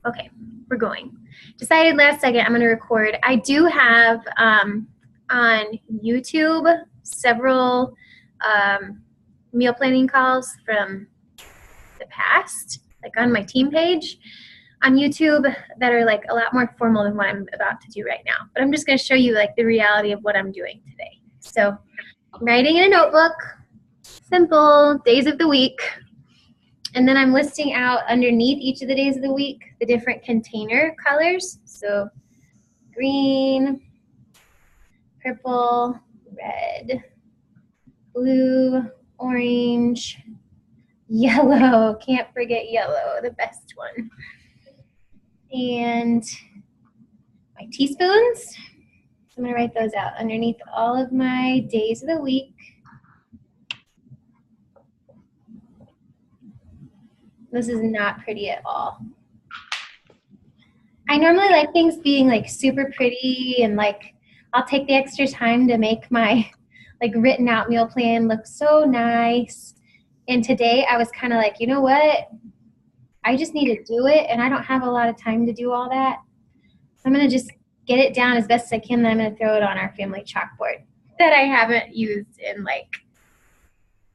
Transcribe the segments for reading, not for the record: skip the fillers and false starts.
Okay, we're going. Decided last second I'm going to record. I do have on YouTube several meal planning calls from the past, like on my team page on YouTube, that are like a lot more formal than what I'm about to do right now. But I'm just going to show you like the reality of what I'm doing today. So I'm writing in a notebook, simple days of the week. And then I'm listing out underneath each of the days of the week the different container colors. So green, purple, red, blue, orange, yellow. Can't forget yellow, the best one. And my teaspoons. So I'm going to write those out underneath all of my days of the week. This is not pretty at all. I normally like things being like super pretty, and like I'll take the extra time to make my like written out meal plan look so nice. And today I was kind of like, you know what? I just need to do it, and I don't have a lot of time to do all that. So I'm going to just get it down as best as I can, then I'm going to throw it on our family chalkboard that I haven't used in like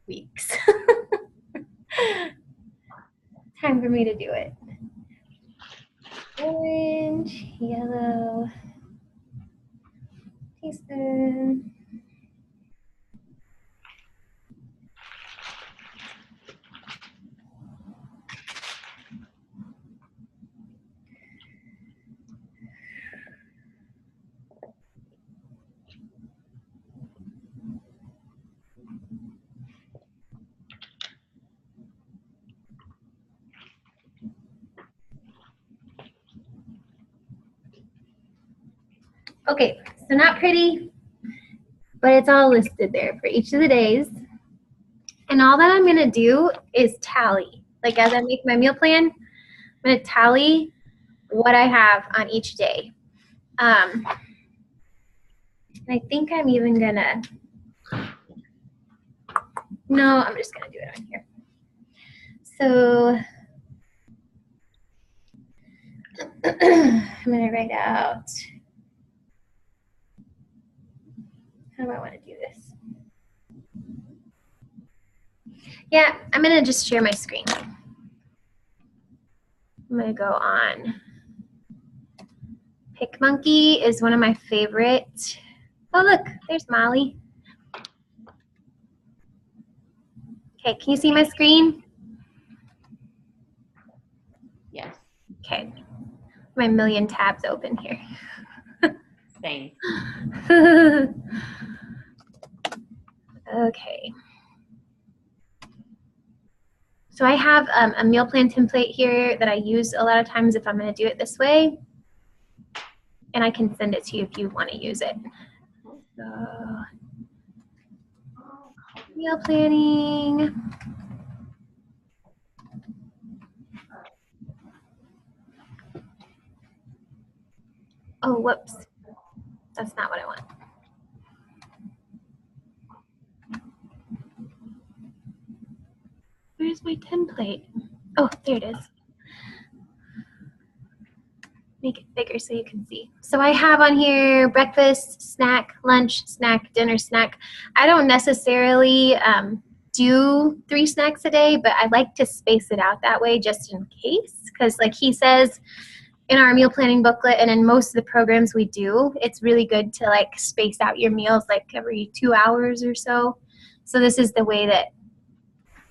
weeks. Time for me to do it. Orange, yellow, teaspoon. Okay, so not pretty, but it's all listed there for each of the days. And all that I'm going to do is tally. Like as I make my meal plan, I'm going to tally what I have on each day. I think I'm even going to, no, I'm just going to do it on here. So I'm going to write out, how do I want to do this? Yeah, I'm going to just share my screen. I'm going to go on. PicMonkey is one of my favorite. Oh, look, there's Molly. Okay, can you see my screen? Yes. Okay, my million tabs open here. Same. Okay. So I have a meal plan template here that I use a lot of times if I'm going to do it this way. And I can send it to you if you want to use it. So, meal planning. Oh, whoops. That's not what I want. Where's my template? Oh, there it is. Make it bigger so you can see. So I have on here breakfast, snack, lunch, snack, dinner, snack. I don't necessarily do 3 snacks a day, but I like to space it out that way just in case. Because like he says in our meal planning booklet and in most of the programs we do, it's really good to like space out your meals like every 2 hours or so. So this is the way that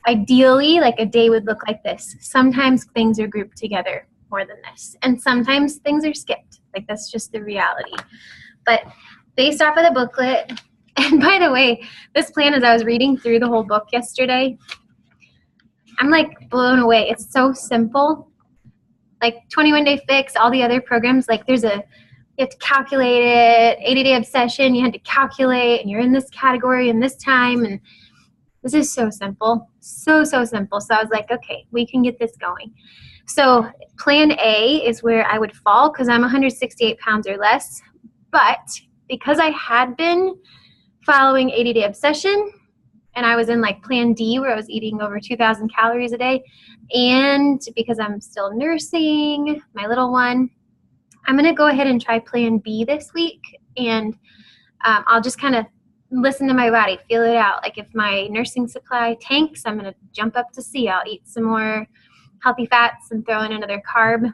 ideally like a day would look like this. Sometimes things are grouped together more than this, and sometimes things are skipped. Like that's just the reality. But based off of the booklet, and by the way, this plan, as I was reading through the whole book yesterday, I'm like blown away. It's so simple. Like 21 Day Fix, all the other programs, like you have to calculate it. 80 Day Obsession, you had to calculate, and you're in this category in this time, and this is so simple. So simple. So I was like, okay, we can get this going. So plan A is where I would fall because I'm 168 pounds or less. But because I had been following 80 Day Obsession, and I was in like Plan D where I was eating over 2,000 calories a day. And because I'm still nursing my little one, I'm going to go ahead and try Plan B this week. And I'll just kind of listen to my body, feel it out. Like if my nursing supply tanks, I'm going to jump up to C. I'll eat some more healthy fats and throw in another carb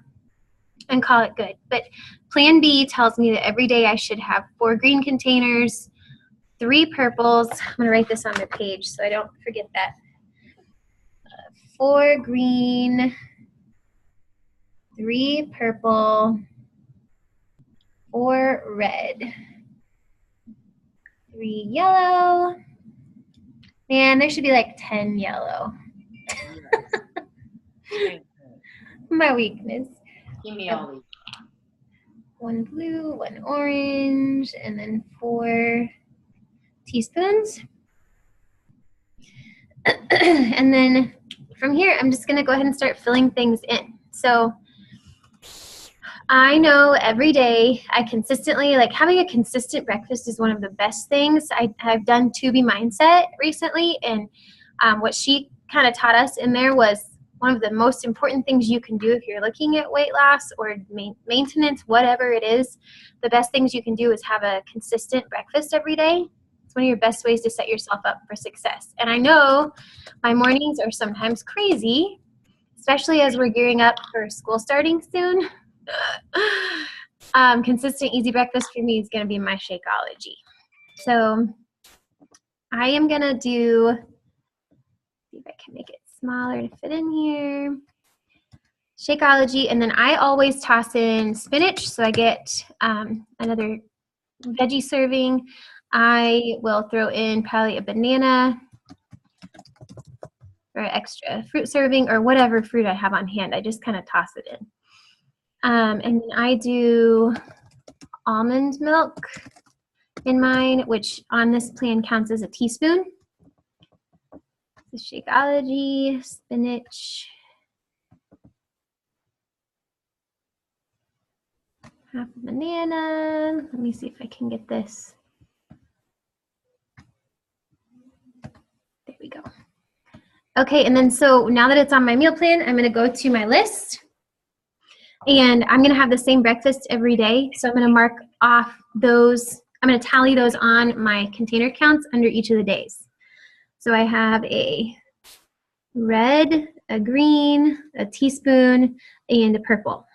and call it good. But Plan B tells me that every day I should have 4 green containers, 3 purples. I'm going to write this on my page so I don't forget that. 4 green, 3 purple, 4 red, 3 yellow, and there should be like 10 yellow. My weakness. Give me all these. 1 blue, 1 orange, and then 4 teaspoons. And then from here, I'm just going to go ahead and start filling things in. So I know every day I consistently, like having a consistent breakfast is one of the best things. I've done Tubi Mindset recently, and what she kind of taught us in there was one of the most important things you can do if you're looking at weight loss or maintenance, whatever it is. The best things you can do is have a consistent breakfast every day. It's one of your best ways to set yourself up for success. And I know my mornings are sometimes crazy, especially as we're gearing up for school starting soon. Consistent, easy breakfast for me is going to be my Shakeology. So I am going to see if I can make it smaller to fit in here. Shakeology, and then I always toss in spinach, so I get another veggie serving. I will throw in probably a banana or an extra fruit serving or whatever fruit I have on hand. I just kind of toss it in. And then I do almond milk in mine, which on this plan counts as a teaspoon. The Shakeology, spinach, half a banana. Let me see if I can get this. There we go. Okay, and then so now that it's on my meal plan, I'm going to go to my list. And I'm going to have the same breakfast every day. So I'm going to mark off those. I'm going to tally those on my container counts under each of the days. So I have a red, a green, a teaspoon, and a purple.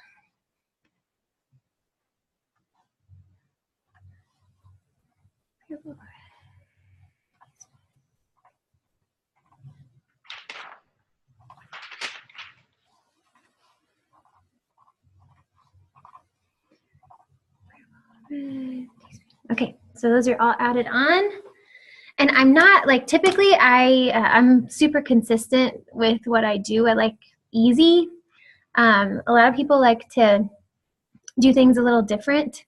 Okay, so those are all added on. And I'm not, like, typically I'm super consistent with what I do. I like easy. A lot of people like to do things a little different.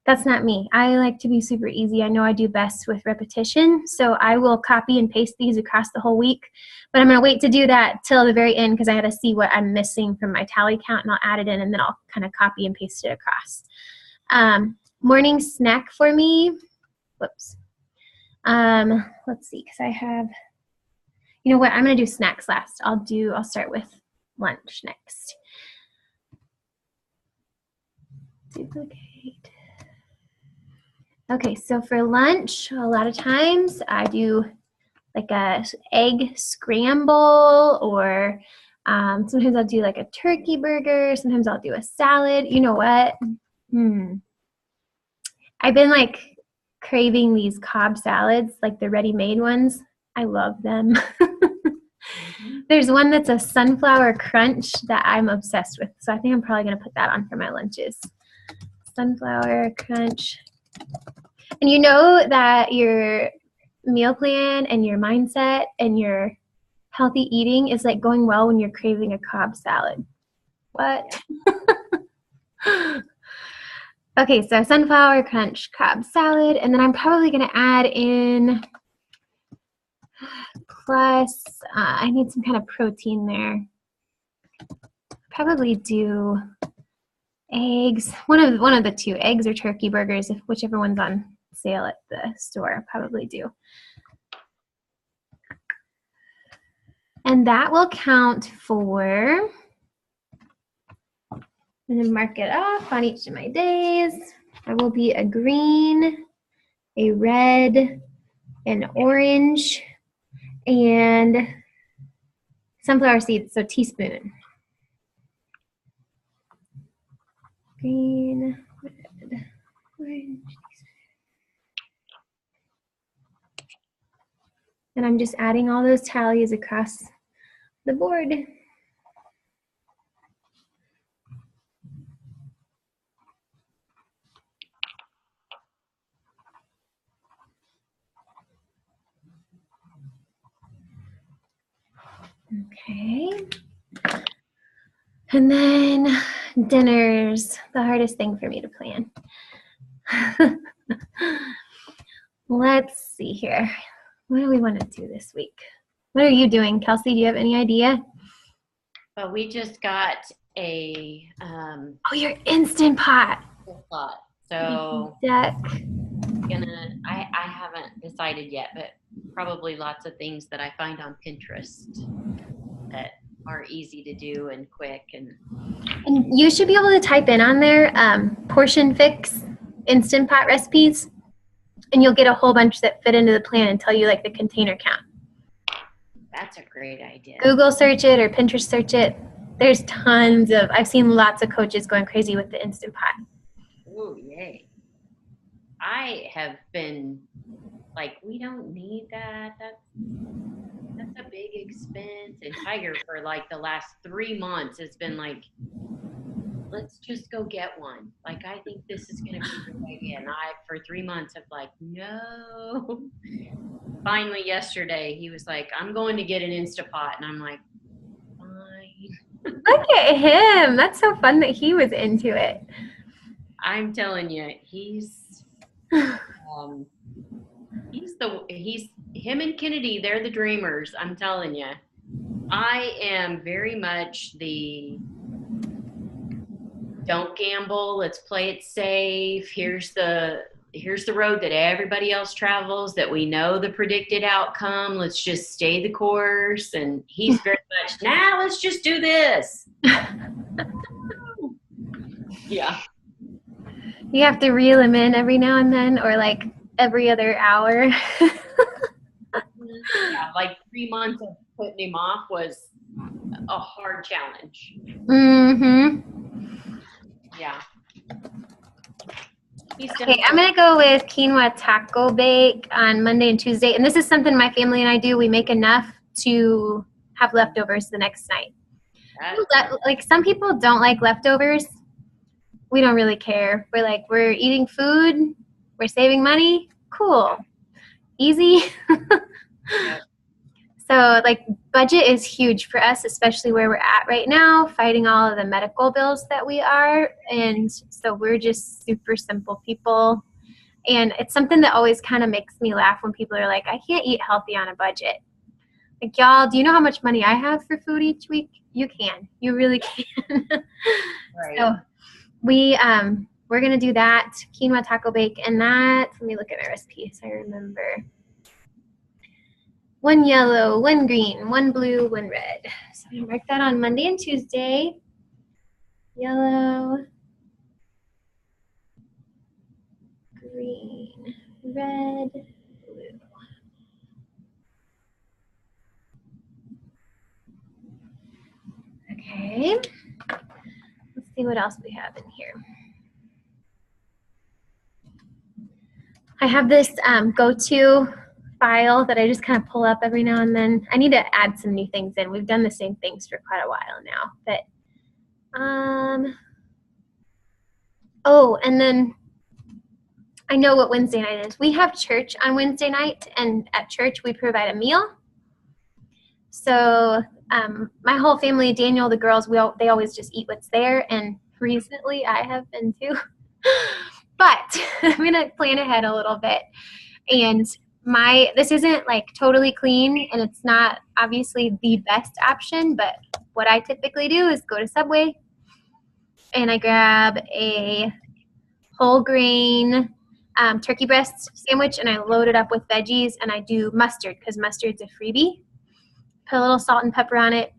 That's not me. I like to be super easy. I know I do best with repetition, so I will copy and paste these across the whole week. But I'm going to wait to do that till the very end because I got to see what I'm missing from my tally count, and I'll add it in, and then I'll kind of copy and paste it across. Morning snack for me. Whoops. Let's see, because I have, you know what, I'm going to do snacks last. I'll start with lunch next. Duplicate. Okay, so for lunch, a lot of times I do like a egg scramble, or sometimes I'll do like a turkey burger. Sometimes I'll do a salad. You know what? I've been like craving these Cobb salads, like the ready-made ones. I love them. There's one that's a sunflower crunch that I'm obsessed with. So I think I'm probably going to put that on for my lunches. Sunflower crunch. And you know that your meal plan and your mindset and your healthy eating is like going well when you're craving a Cobb salad. What? Okay, so sunflower crunch Cobb salad, and then I'm probably going to add in, plus I need some kind of protein there. Probably do eggs, one of the two, eggs or turkey burgers, whichever one's on sale at the store. I'll probably do. And that will count for, I'm going to mark it off on each of my days. I will be a green, a red, an orange, and sunflower seeds, so teaspoon. Green, red, orange. And I'm just adding all those tallies across the board. Okay. And then dinner's the hardest thing for me to plan. Let's see here. What do we want to do this week? What are you doing, Kelsey? Do you have any idea? But we just got a Oh, your Instant Pot. plot. So Duck. I haven't decided yet, but probably lots of things that I find on Pinterest that are easy to do and quick. And you should be able to type in on there Portion Fix Instant Pot recipes, and you'll get a whole bunch that fit into the plan and tell you like the container count. that's a great idea. Google search it or Pinterest search it. There's tons of, I've seen lots of coaches going crazy with the Instant Pot. Oh, yay. I have been like, we don't need that. That's a big expense. And Tiger for like the last 3 months has been like, let's just go get one. Like, I think this is going to be a good idea. And I, for 3 months, have like, no. Finally, yesterday, he was like, I'm going to get an Instapot. And I'm like, fine. Look at him. That's so fun that he was into it. I'm telling you, he's him and Kennedy, they're the dreamers. I'm telling you. I am very much the don't gamble, let's play it safe. Here's the road that everybody else travels, that we know the predicted outcome. Let's just stay the course. And he's very much, now let's just do this. Yeah. You have to reel him in every now and then, or like every other hour. Yeah, like 3 months of putting him off was a hard challenge. Mm-hmm. Yeah. Okay, I'm going to go with quinoa taco bake on Monday and Tuesday. And this is something my family and I do. We make enough to have leftovers the next night. Like, some people don't like leftovers. We don't really care. We're like, we're eating food. We're saving money. Cool. Easy. Yep. So, like, budget is huge for us, especially where we're at right now, fighting all of the medical bills that we are. And so we're just super simple people. And it's something that always kind of makes me laugh when people are like, I can't eat healthy on a budget. Like, y'all, do you know how much money I have for food each week? You can. You really can. Right. So we're going to do that, quinoa taco bake. And that, let me look at my recipe so I remember. 1 yellow, 1 green, 1 blue, 1 red. So I mark that on Monday and Tuesday. Yellow, green, red, blue. Okay. Let's see what else we have in here. I have this go-to file that I just kind of pull up every now and then. I need to add some new things in. We've done the same things for quite a while now. But oh, and then I know what Wednesday night is. We have church on Wednesday night, and at church we provide a meal. So my whole family, Daniel, the girls, they always just eat what's there, and recently I have been too. But I'm gonna plan ahead a little bit, and this isn't like totally clean, and it's not obviously the best option, but what I typically do is go to Subway and I grab a whole grain turkey breast sandwich, and I load it up with veggies, and I do mustard because mustard's a freebie put a little salt and pepper on it.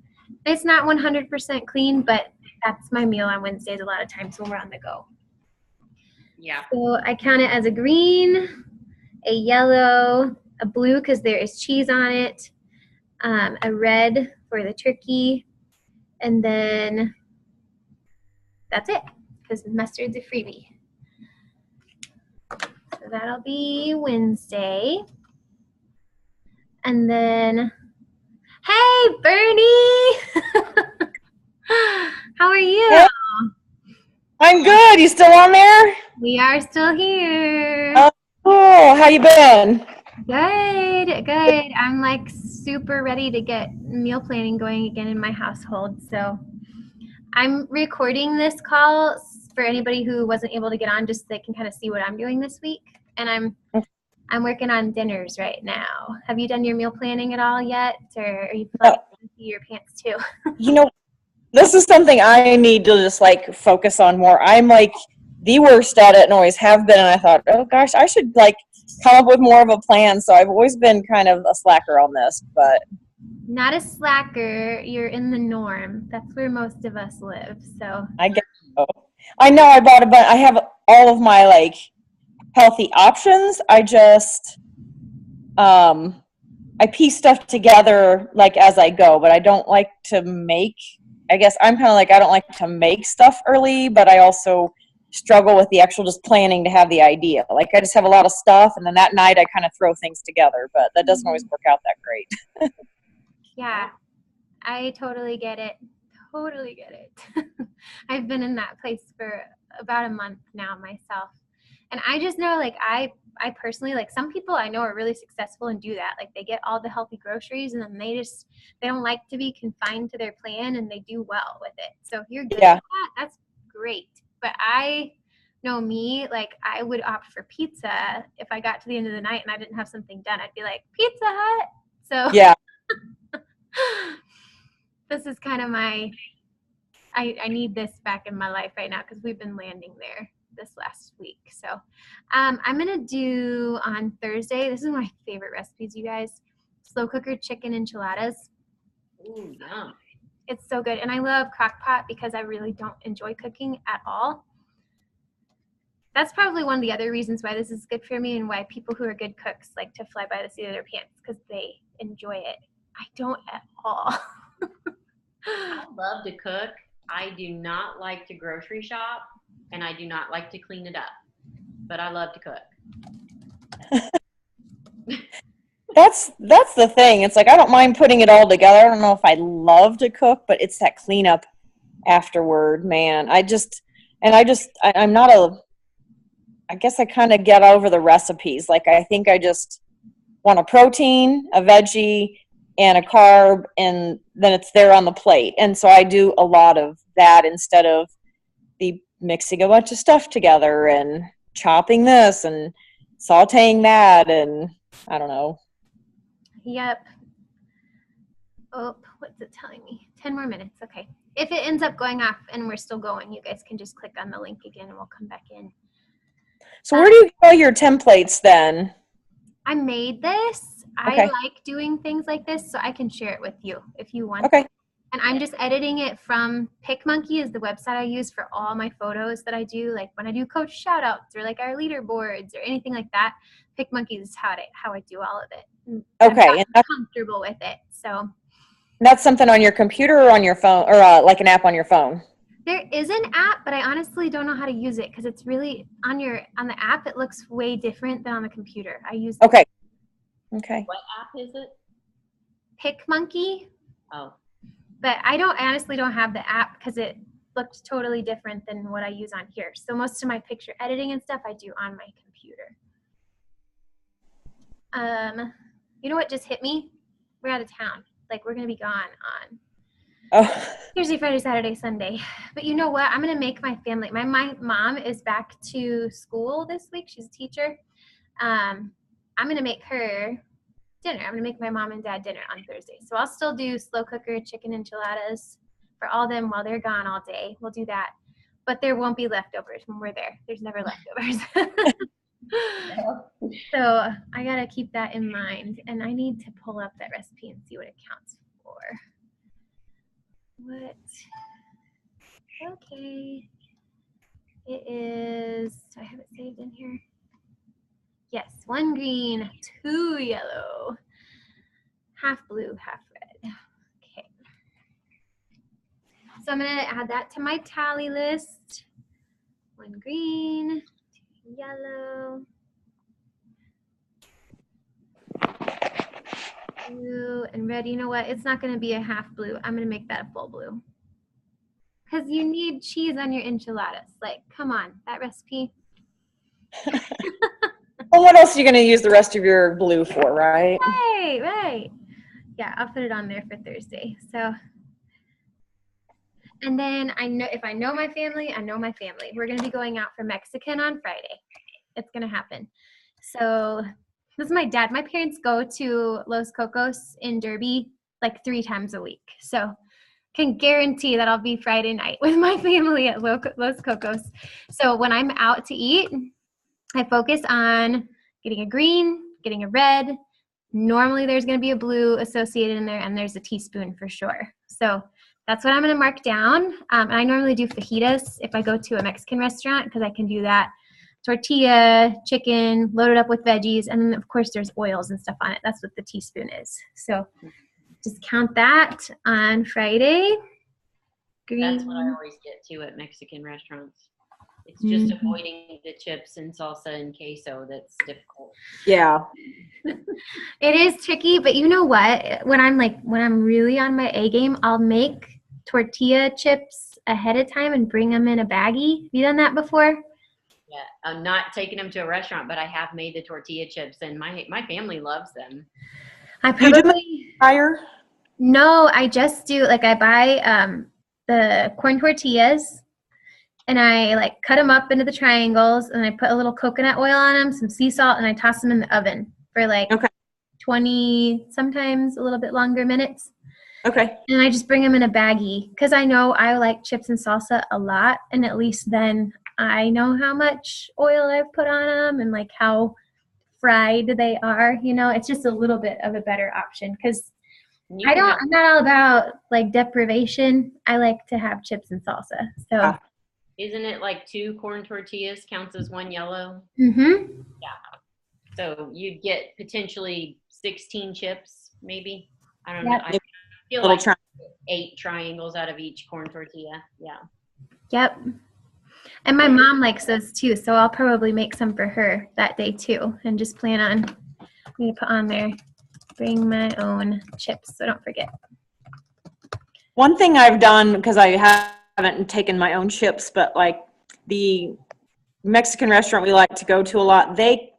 It's not 100% clean, but that's my meal on Wednesdays a lot of times when we're on the go. Yeah. So I count it as a green, a yellow, a blue because there is cheese on it, a red for the turkey, and then that's it because mustard's a freebie. So that'll be Wednesday. And then, hey, Bernie! How are you? Hey, I'm good. You still on there? We are still here. Oh, cool. How you been? Good, good. I'm like super ready to get meal planning going again in my household. So I'm recording this call for anybody who wasn't able to get on, just so they can kind of see what I'm doing this week. And I'm working on dinners right now. Have you done your meal planning at all yet, or are you like your pants too? You know, this is something I need to just like focus on more. I'm like the worst at it and always have been. And I thought, oh gosh, I should like come up with more of a plan. So I've always been kind of a slacker on this, but. Not a slacker. You're in the norm. That's where most of us live. So I guess so. I know I bought I have all of my like healthy options. I just, I piece stuff together like as I go, but I don't like to make, I guess I'm kind of like, I don't like to make stuff early, but I also struggle with the actual just planning to have the idea. Like I just have a lot of stuff and then that night I kind of throw things together, but that doesn't always work out that great. yeah, I totally get it. Totally get it. I've been in that place for about a month now myself. And I just know, like, I personally, like, some people I know are really successful and do that. Like, they get all the healthy groceries and then they don't like to be confined to their plan and they do well with it. So if you're good at that, that's great. But I know me, like, I would opt for pizza if I got to the end of the night and I didn't have something done. I'd be like, Pizza Hut. So Yeah. this is kind of I need this back in my life right now because we've been landing there this last week. So I'm going to do on Thursday, this is one of my favorite recipes, you guys, slow cooker chicken enchiladas. Ooh, yum. It's so good. And I love crock pot because I really don't enjoy cooking at all. That's probably one of the other reasons why this is good for me and why people who are good cooks like to fly by the seat of their pants because they enjoy it. I don't at all. I love to cook. I do not like to grocery shop and I do not like to clean it up, but I love to cook. That's the thing. It's like I don't mind putting it all together. I don't know if I love to cook, but it's that cleanup afterward, man. I'm not I guess I kind of get over the recipes. Like I think I just want a protein, a veggie, and a carb, and then it's there on the plate. And so I do a lot of that instead of the mixing a bunch of stuff together and chopping this and sauteing that, and I don't know. Yep. Oh, what's it telling me? 10 more minutes. Okay. If it ends up going off and we're still going, you guys can just click on the link again and we'll come back in. So where do you get all your templates then? I made this. Okay. I like doing things like this, so I can share it with you if you want. Okay. And I'm just editing it from PicMonkey is the website I use for all my photos that I do, like when I do coach shoutouts or like our leaderboards or anything like that. PicMonkey is how I do all of it. Okay. I'm comfortable with it. So that's something on your computer or on your phone, or like an app on your phone? There is an app, but I honestly don't know how to use it because it's really on the app. It looks way different than on the computer. I use Okay. What app is it? PicMonkey. Oh. But I honestly don't have the app because it looked totally different than what I use on here. So most of my picture editing and stuff I do on my computer. You know what just hit me? We're out of town. Like we're gonna be gone on Thursday, Friday, Saturday, Sunday. But you know what? I'm gonna make my family. My mom is back to school this week. She's a teacher. I'm gonna make her dinner. I'm gonna make my mom and dad dinner on Thursday. So I'll still do slow cooker chicken enchiladas for all them while they're gone all day. We'll do that. But there won't be leftovers when we're there. There's never leftovers. So I gotta keep that in mind. And I need to pull up that recipe and see what it counts What? Okay. It is, do I have it saved in here? Yes, 1 green, 2 yellow, half blue, half red. Okay. So I'm gonna add that to my tally list. 1 green, 2 yellow, blue, and red. You know what? It's not gonna be a half blue. I'm gonna make that a full blue. Because you need cheese on your enchiladas. Like, come on, that recipe. Well, what else are you going to use the rest of your blue for, right? Right. Yeah, I'll put it on there for Thursday. So, and then if I know my family, I know my family. We're going to be going out for Mexican on Friday. It's going to happen. So this is my dad. My parents go to Los Cocos in Derby like 3 times a week. So can guarantee that I'll be Friday night with my family at Los Cocos. So when I'm out to eat, I focus on getting a green, getting a red. Normally there's going to be a blue associated in there, and there's a teaspoon for sure. So that's what I'm going to mark down. And I normally do fajitas if I go to a Mexican restaurant, because I can do that. Tortilla, chicken, loaded up with veggies, and then of course there's oils and stuff on it. That's what the teaspoon is. So just count that on Friday. Green. That's what I always get to at Mexican restaurants. It's just avoiding the chips and salsa and queso that's difficult. Yeah. It is tricky, but you know what? When I'm really on my A game, I'll make tortilla chips ahead of time and bring them in a baggie. Have you done that before? Yeah, I'm not taking them to a restaurant, but I have made the tortilla chips, and my family loves them. I probably fire. No, I just do I buy the corn tortillas. And I cut them up into the triangles, and I put a little coconut oil on them, some sea salt, and I toss them in the oven for 20, sometimes a little bit longer minutes. Okay. And I just bring them in a baggie, because I know I like chips and salsa a lot, and at least then I know how much oil I've put on them and how fried they are. It's just a little bit of a better option, because I'm not all about deprivation. I like to have chips and salsa. So. Isn't it 2 corn tortillas counts as 1 yellow? Mm-hmm. Yeah. So you'd get potentially 16 chips, maybe. I don't know. I feel like 8 triangles out of each corn tortilla. Yeah. Yep. And my mom likes those too, so I'll probably make some for her that day too, and just plan on, I'm going to put on there, bring my own chips, so don't forget. One thing I've done, because I haven't taken my own chips, but the Mexican restaurant we like to go to a lot, they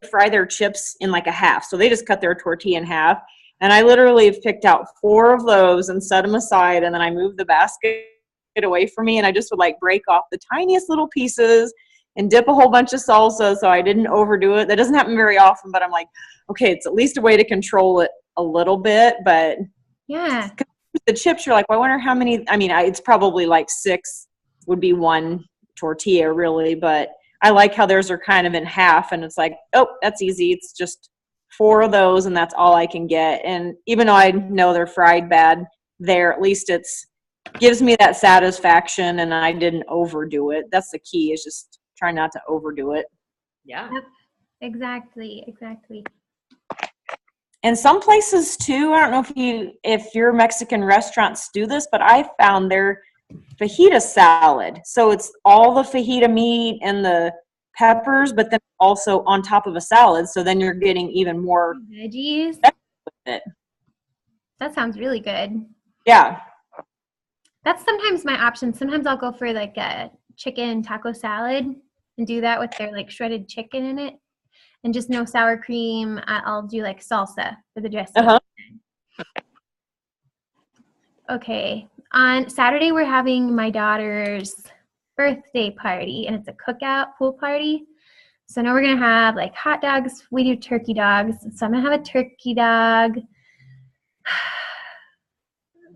fry their chips in a half. So they just cut their tortilla in half. And I literally have picked out 4 of those and set them aside. And then I move the basket away from me, and I just would break off the tiniest little pieces and dip a whole bunch of salsa so I didn't overdo it. That doesn't happen very often, but I'm okay, it's at least a way to control it a little bit. But yeah. The chips, you're I wonder how many, it's probably 6 would be 1 tortilla really, but I like how theirs are kind of in half, and it's oh, that's easy. It's just 4 of those, and that's all I can get. And even though I know they're fried bad there, at least gives me that satisfaction, and I didn't overdo it. That's the key, is just try not to overdo it. Yeah. Yep. Exactly. And some places too, I don't know if your Mexican restaurants do this, but I found their fajita salad. So it's all the fajita meat and the peppers, but then also on top of a salad. So then you're getting even more veggies with it. That sounds really good. Yeah. That's sometimes my option. Sometimes I'll go for a chicken taco salad and do that with their shredded chicken in it. And just no sour cream. I'll do salsa for the dressing. Uh-huh. Okay. On Saturday, we're having my daughter's birthday party, and it's a cookout pool party. So now we're going to have hot dogs. We do turkey dogs. So I'm going to have a turkey dog.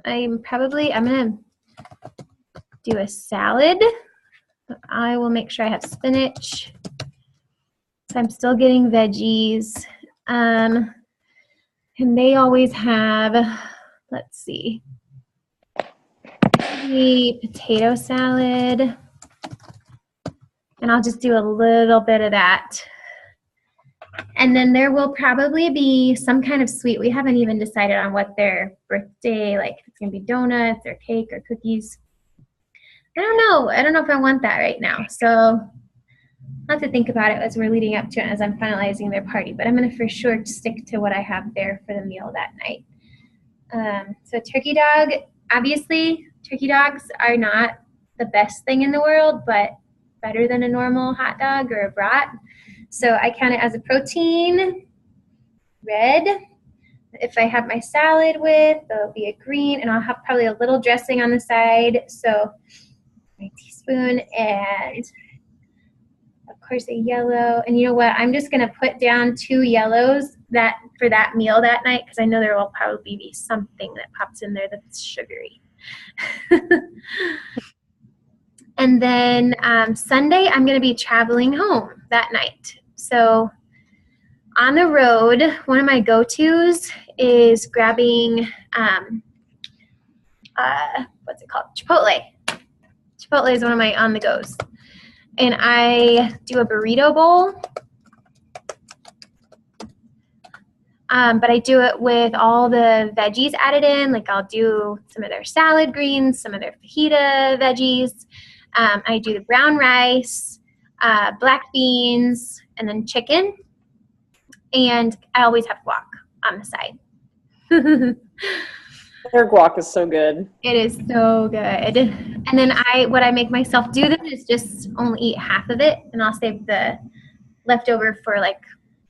I'm going to do a salad. I will make sure I have spinach. So I'm still getting veggies. And they always have let's see. Maybe potato salad. And I'll just do a little bit of that. And then there will probably be some kind of sweet. We haven't even decided on what their birthday, like if it's going to be donuts or cake or cookies. I don't know. I don't know if I want that right now. So I'll have to think about it as we're leading up to it, as I'm finalizing their party. But I'm going to for sure stick to what I have there for the meal that night. So turkey dog, obviously, turkey dogs are not the best thing in the world, but better than a normal hot dog or a brat. So I count it as a protein, red. If I have my salad with, there'll be a green, and I'll have probably a little dressing on the side. So my teaspoon, and of course a yellow. And you know what? I'm just going to put down 2 yellows that for that meal that night, because I know there will probably be something that pops in there that's sugary. And then Sunday, I'm going to be traveling home that night. So on the road, one of my go-tos is grabbing, what's it called? Chipotle. Chipotle is one of my on-the-goes. And I do a burrito bowl. But I do it with all the veggies added in. Like I'll do some of their salad greens, some of their fajita veggies. I do the brown rice, black beans, and then chicken. And I always have guac on the side. Their guac is so good. It is so good. And then what I make myself do then is just only eat half of it, and I'll save the leftover for like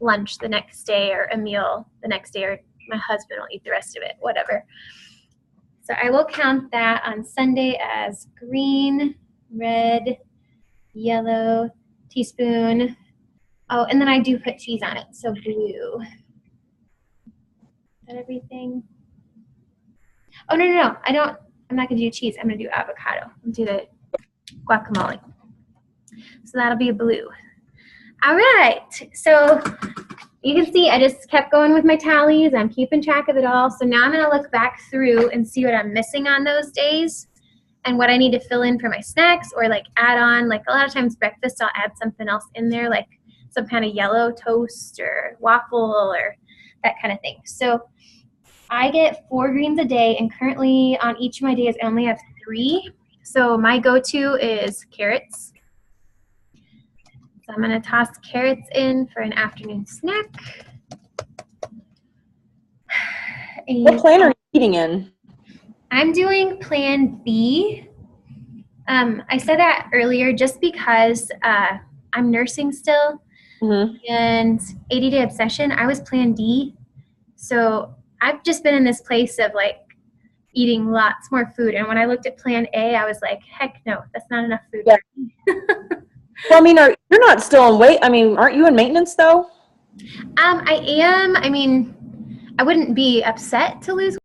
lunch the next day or a meal the next day, or my husband will eat the rest of it, whatever. So I will count that on Sunday as green, red, yellow, teaspoon. Oh, and then I do put cheese on it, so blue. Is that everything? Oh, no. I'm not going to do cheese. I'm going to do avocado. I'll do the guacamole. So that'll be a blue. All right. So you can see I just kept going with my tallies. I'm keeping track of it all. So now I'm going to look back through and see what I'm missing on those days and what I need to fill in for my snacks, or like add on. Like a lot of times breakfast, I'll add something else in there, like some kind of yellow toast or waffle or that kind of thing. So I get 4 greens a day, and currently on each of my days I only have 3. So my go-to is carrots. So I'm going to toss carrots in for an afternoon snack. And What plan are you eating in? I'm doing Plan B. I said that earlier just because I'm nursing still. Mm-hmm. And ADD obsession, I was Plan D. So I've just been in this place of like eating lots more food. And when I looked at Plan A, I was like, heck no, that's not enough food. Yeah. Well, I mean, you're not still in weight. I mean, aren't you in maintenance though? I am. I mean, I wouldn't be upset to lose